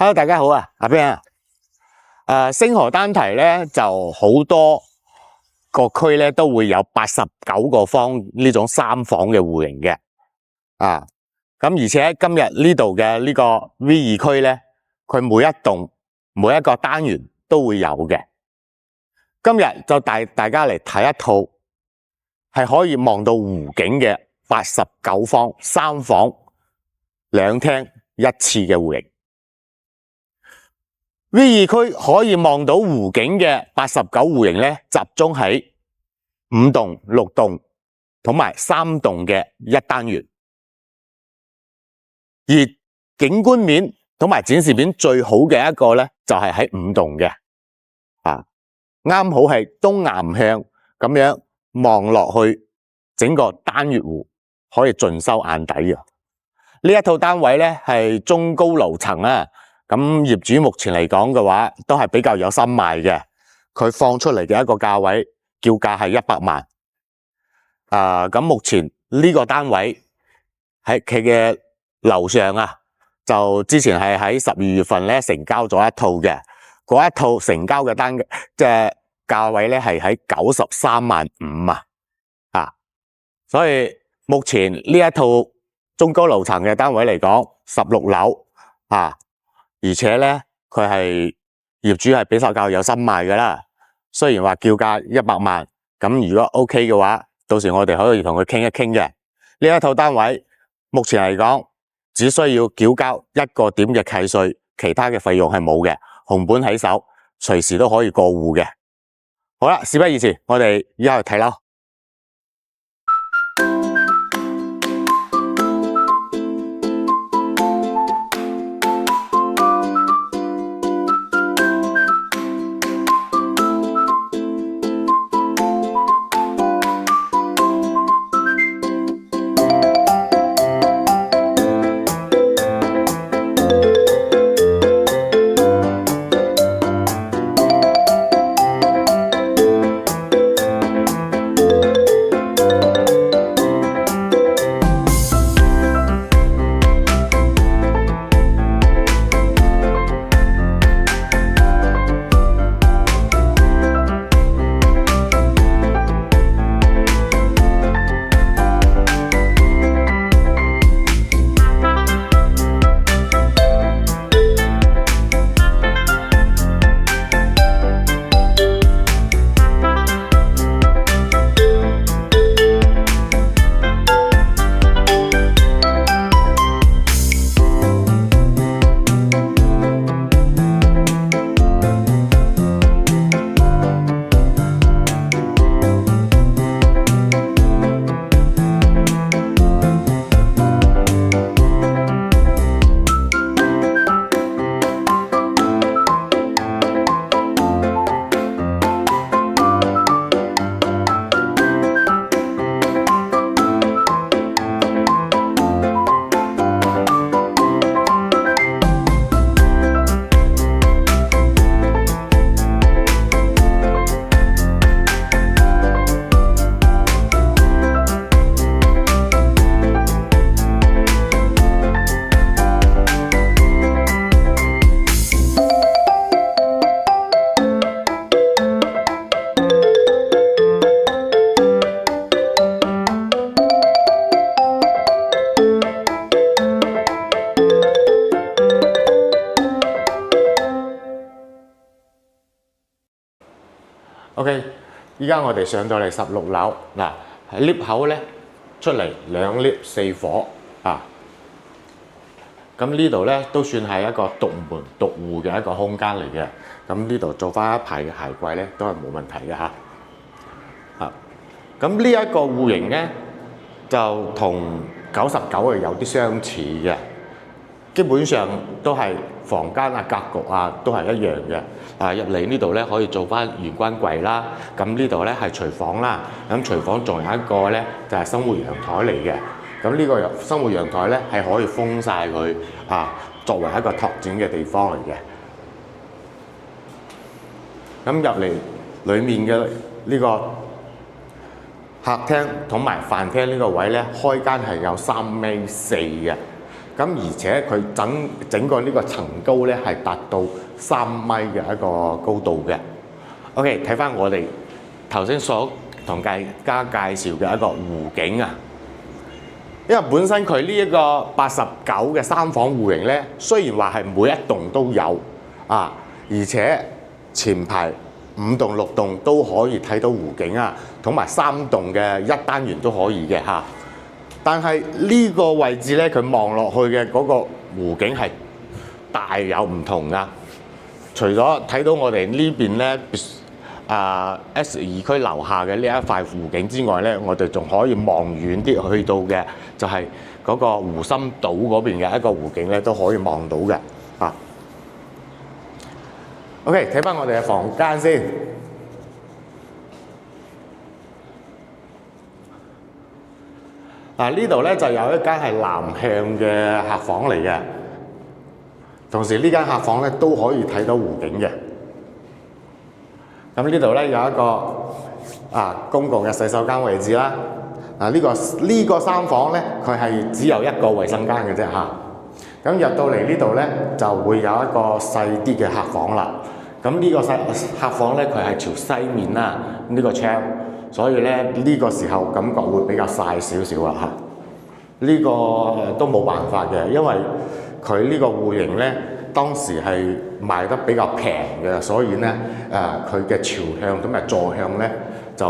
Hello， 大家好啊，阿 Ben 啊，星河單堤咧就好多個區咧都會有89個方呢種3房嘅戶型嘅啊，咁而且今日呢度嘅呢個 V2區咧，佢每一棟每一個單元都會有嘅。今日就帶大家嚟睇一套係可以望到湖景嘅89方3房2廳1廁嘅戶型。V2區可以望到湖景嘅89戶型咧，集中喺5棟、6棟同埋3棟嘅一單元，而景觀面同埋展示面最好嘅一個咧，就係喺5棟嘅，啱好係東南向咁樣望落去整個單月湖，可以盡收眼底嘅。呢一套單位咧係中高樓層啊。咁業主目前嚟講嘅話，都係比較有心賣嘅。佢放出嚟嘅一個價位，叫價係100萬。咁目前呢個單位喺佢嘅樓上啊，就之前係喺12月份咧成交咗一套嘅。嗰一套成交嘅即係價位咧係喺93萬5啊。所以目前呢一套中高樓層嘅單位嚟講，16樓啊。而且咧，佢係業主係比較有心賣噶啦。雖然話叫價100萬，咁如果 OK 嘅話，到時我哋可以同佢傾一傾嘅。呢一套單位目前嚟講，只需要繳交1個點嘅契稅，其他嘅費用係冇嘅，紅本喺手，隨時都可以過戶嘅。好啦，事不宜遲，我哋依家去睇樓。OK， 依家我哋上到嚟16樓，嗱喺 lift 口咧出嚟2 lift 4伙啊，咁呢度咧都算係一個獨門獨戶嘅一個空間嚟嘅，咁呢度做翻一排嘅鞋櫃咧都係冇問題嘅嚇。咁呢一個戶型咧就同99係有啲相似嘅。基本上都係房間啊、格局啊都係一樣嘅。入嚟呢度咧可以做翻玄關櫃啦。咁呢度咧係廚房啦。咁廚房仲有一個咧就係生活陽台嚟嘅。咁呢個生活陽台咧係可以封晒佢作為一個拓展嘅地方嚟嘅。咁入嚟裡面嘅呢個客廳同埋飯廳呢個位咧，開間係有3米4嘅。咁而且佢整個呢個層高咧係達到3米嘅一個高度嘅。OK， 睇翻我哋頭先所同大家介紹嘅一個湖景啊，因為本身佢呢一個89嘅3房戶型咧，雖然話係每一棟都有啊，而且前排5棟6棟都可以睇到湖景啊，同埋3棟嘅一單元都可以嘅嚇。但係呢個位置咧，佢望落去嘅嗰個湖景係大有唔同噶。除咗睇到我哋呢邊咧S2區樓下嘅呢一塊湖景之外咧，我哋仲可以望遠啲去到嘅就係嗰個湖心島嗰邊嘅一個湖景咧，都可以望到嘅啊。OK， 睇翻我哋嘅房間先。呢度咧就有一間係南向嘅客房嚟嘅，同時呢間客房咧都可以睇到湖景嘅。咁呢度咧有一個公共嘅洗手間位置啦。呢個3房咧，佢係只有一個衛生間嘅啫嚇。咁入到嚟呢度咧，就會有一個細啲嘅客房啦。咁呢個客房咧，佢係朝西面啦，呢個窗，所以咧呢個時候感覺會比較曬少少啦嚇。呢個都冇辦法嘅，因為佢呢個戶型咧，當時係賣得比較平嘅，所以咧佢嘅朝向同埋坐向咧就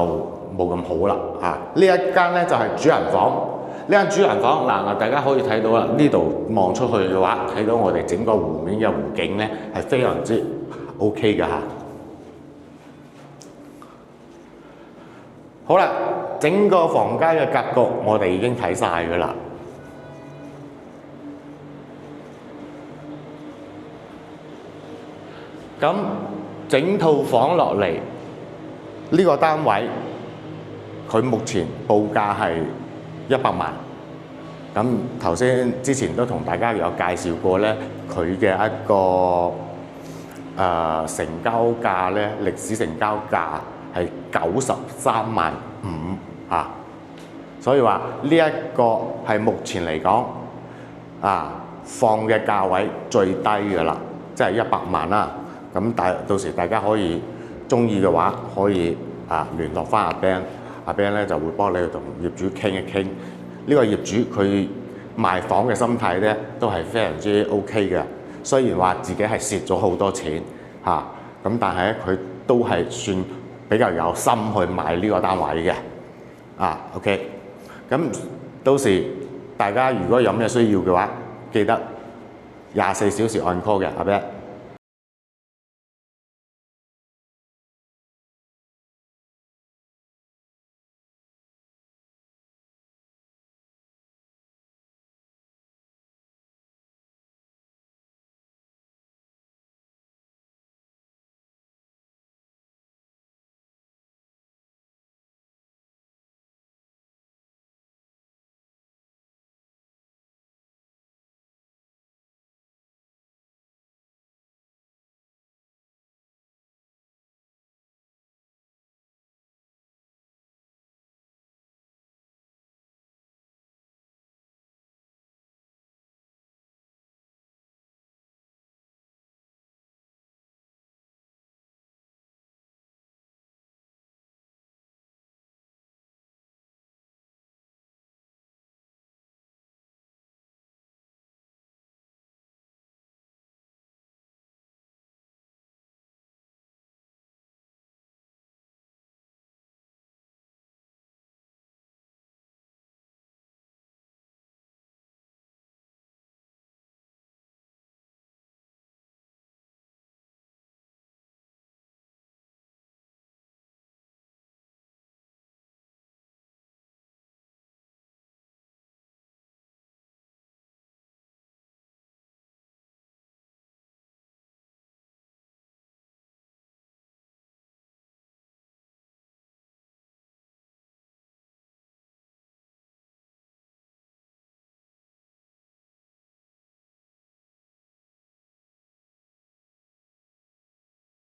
冇咁好啦嚇。呢一間咧就係主人房，呢間主人房大家可以睇到啦，呢度望出去嘅話，睇到我哋整個湖面嘅湖景咧係非常之 OK 嘅嚇。好啦，整個房間嘅格局我哋已經睇晒㗎啦。咁整套房落嚟，呢個單位佢目前報價係100萬。咁頭先之前都同大家有介紹過咧，佢嘅一個成交價咧，歷史成交價係93.5萬嚇，所以話呢一個係目前嚟講放嘅價位最低㗎啦，即係100萬啦。咁到時大家可以中意嘅話，可以聯絡翻阿 Ben 咧就會幫你同業主傾一傾。呢個業主佢賣房嘅心態咧都係非常之 OK 嘅，雖然話自己係蝕咗好多錢咁但係咧佢都係算比較有心去買呢個單位嘅OK。咁到時大家如果有咩需要嘅話，記得24小時按 call 嘅阿 Ben。